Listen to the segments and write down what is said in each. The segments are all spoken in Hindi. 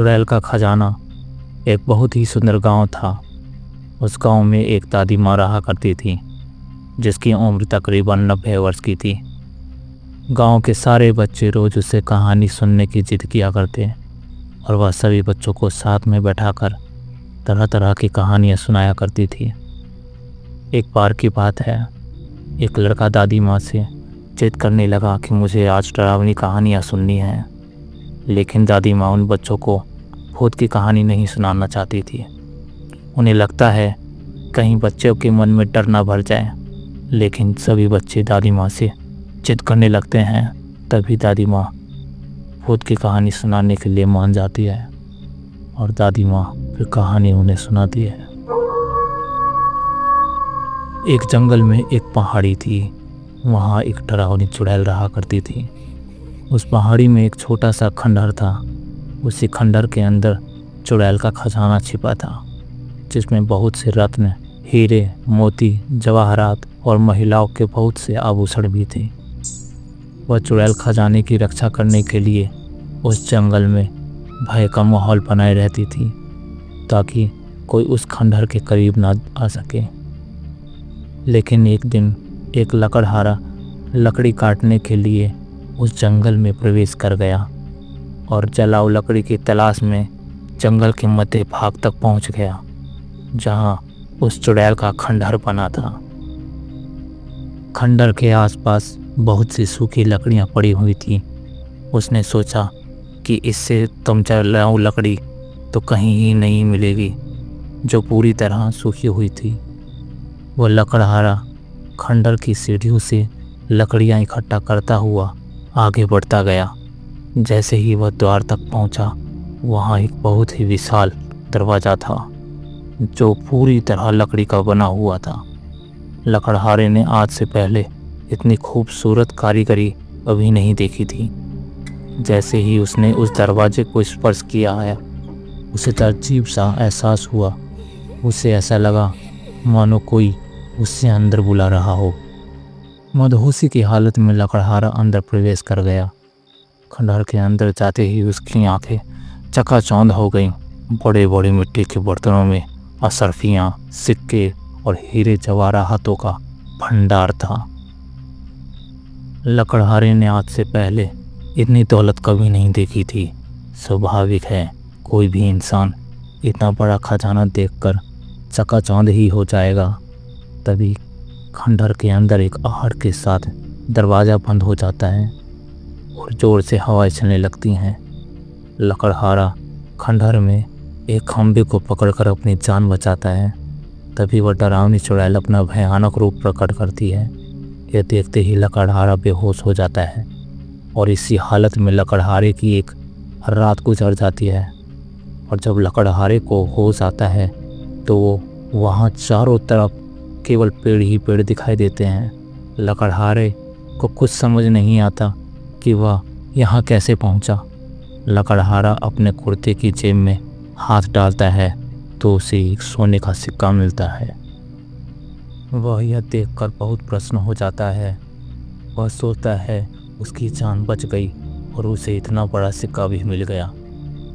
चुड़ैल का खजाना एक बहुत ही सुंदर गांव था। उस गांव में एक दादी माँ रहा करती थी जिसकी उम्र तकरीबन 90 वर्ष की थी। गांव के सारे बच्चे रोज उससे कहानी सुनने की जिद किया करते और वह सभी बच्चों को साथ में बैठाकर तरह तरह की कहानियाँ सुनाया करती थी। एक बार की बात है, एक लड़का दादी माँ से जिद करने लगा कि मुझे आज डरावनी कहानियाँ सुननी हैं, लेकिन दादी माँ उन बच्चों को भूत की कहानी नहीं सुनाना चाहती थी। उन्हें लगता है कहीं बच्चों के मन में डर ना भर जाए, लेकिन सभी बच्चे दादी माँ से जिद करने लगते हैं। तभी दादी माँ भूत की कहानी सुनाने के लिए मान जाती है और दादी माँ फिर कहानी उन्हें सुनाती है। एक जंगल में एक पहाड़ी थी। वहाँ एक डरावनी चुड़ैल रहा करती थी। उस पहाड़ी में एक छोटा सा खंडहर था। उसी खंडहर के अंदर चुड़ैल का खजाना छिपा था, जिसमें बहुत से रत्न, हीरे, मोती, जवाहरात और महिलाओं के बहुत से आभूषण भी थे। वह चुड़ैल खजाने की रक्षा करने के लिए उस जंगल में भय का माहौल बनाए रहती थी, ताकि कोई उस खंडहर के करीब ना आ सके। लेकिन एक दिन एक लकड़हारा लकड़ी काटने के लिए उस जंगल में प्रवेश कर गया और जलाऊ लकड़ी की तलाश में जंगल के मध्य भाग तक पहुंच गया, जहां उस चुड़ैल का खंडहर बना था। खंडहर के आसपास बहुत सी सूखी लकड़ियां पड़ी हुई थी। उसने सोचा कि इससे तुम जलाऊ लकड़ी तो कहीं ही नहीं मिलेगी जो पूरी तरह सूखी हुई थी। वह लकड़हारा खंडहर की सीढ़ियों से लकड़ियां इकट्ठा करता हुआ आगे बढ़ता गया। जैसे ही वह द्वार तक पहुंचा, वहां एक बहुत ही विशाल दरवाज़ा था जो पूरी तरह लकड़ी का बना हुआ था। लकड़हारे ने आज से पहले इतनी खूबसूरत कारीगरी कभी नहीं देखी थी। जैसे ही उसने उस दरवाजे को स्पर्श किया है, उसे अजीब सा एहसास हुआ। उसे ऐसा लगा मानो कोई उससे अंदर बुला रहा हो। मदहोशी की हालत में लकड़हारा अंदर प्रवेश कर गया। खंडहर के अंदर जाते ही उसकी आंखें चकाचौंध हो गईं। बड़े बड़े मिट्टी के बर्तनों में अशर्फियाँ, सिक्के और हीरे जवाहरातों का भंडार था। लकड़हारे ने आज से पहले इतनी दौलत कभी नहीं देखी थी। स्वाभाविक है, कोई भी इंसान इतना बड़ा खजाना देखकर चकाचौंध ही हो जाएगा। तभी खंडहर के अंदर एक आहट के साथ दरवाज़ा बंद हो जाता है और ज़ोर से हवाएं चलने लगती हैं। लकड़हारा खंडहर में एक खंभे को पकड़कर अपनी जान बचाता है। तभी वह डरावनी चुड़ैल अपना भयानक रूप प्रकट करती है। यह देखते ही लकड़हारा बेहोश हो जाता है और इसी हालत में लकड़हारे की एक रात गुजर जाती है। और जब लकड़हारे को होश आता है तो वो वहाँ चारों तरफ केवल पेड़ ही पेड़ दिखाई देते हैं। लकड़हारे को कुछ समझ नहीं आता कि वह यहाँ कैसे पहुँचा। लकड़हारा अपने कुर्ते की जेब में हाथ डालता है तो उसे एक सोने का सिक्का मिलता है। वह यह देखकर बहुत प्रसन्न हो जाता है। वह सोचता है उसकी जान बच गई और उसे इतना बड़ा सिक्का भी मिल गया,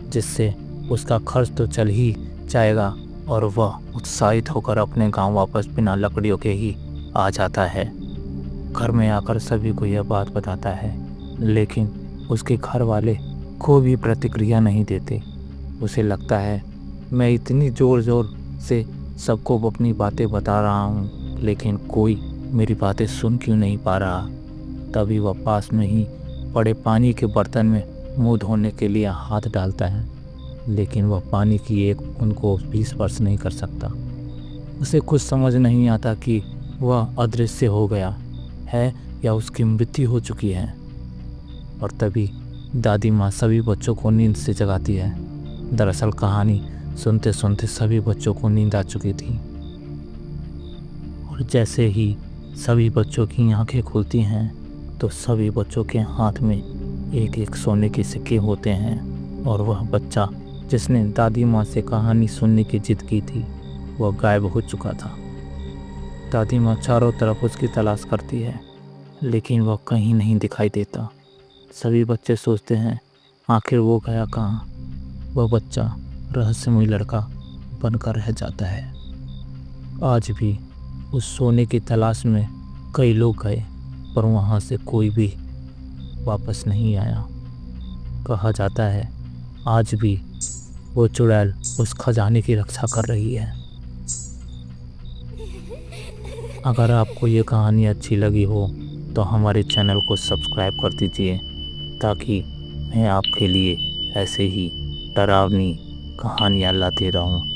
जिससे उसका खर्च तो चल ही जाएगा और वह उत्साहित होकर अपने गांव वापस बिना लकड़ियों के ही आ जाता है। घर में आकर सभी को यह बात बताता है, लेकिन उसके घर वाले कोई भी प्रतिक्रिया नहीं देते। उसे लगता है मैं इतनी ज़ोर ज़ोर से सबको अपनी बातें बता रहा हूँ, लेकिन कोई मेरी बातें सुन क्यों नहीं पा रहा। तभी वह पास में ही पड़े पानी के बर्तन में मुँह धोने के लिए हाथ डालता है, लेकिन वह पानी की एक बूंद को भी स्पर्श नहीं कर सकता। उसे कुछ समझ नहीं आता कि वह अदृश्य हो गया है या उसकी मृत्यु हो चुकी है। और तभी दादी माँ सभी बच्चों को नींद से जगाती है। दरअसल कहानी सुनते सुनते सभी बच्चों को नींद आ चुकी थी और जैसे ही सभी बच्चों की आंखें खुलती हैं तो सभी बच्चों के हाथ में एक एक सोने के सिक्के होते हैं और वह बच्चा जिसने दादी माँ से कहानी सुनने की जिद की थी, वह गायब हो चुका था। दादी माँ चारों तरफ उसकी तलाश करती है, लेकिन वह कहीं नहीं दिखाई देता। सभी बच्चे सोचते हैं आखिर वो गया कहाँ। वह बच्चा रहस्यमय लड़का बनकर रह जाता है। आज भी उस सोने की तलाश में कई लोग गए, पर वहाँ से कोई भी वापस नहीं आया। कहा जाता है आज भी वो चुड़ैल उस खजाने की रक्षा कर रही है। अगर आपको ये कहानी अच्छी लगी हो तो हमारे चैनल को सब्सक्राइब कर दीजिए, ताकि मैं आपके लिए ऐसे ही डरावनी कहानियाँ लाते रहूं।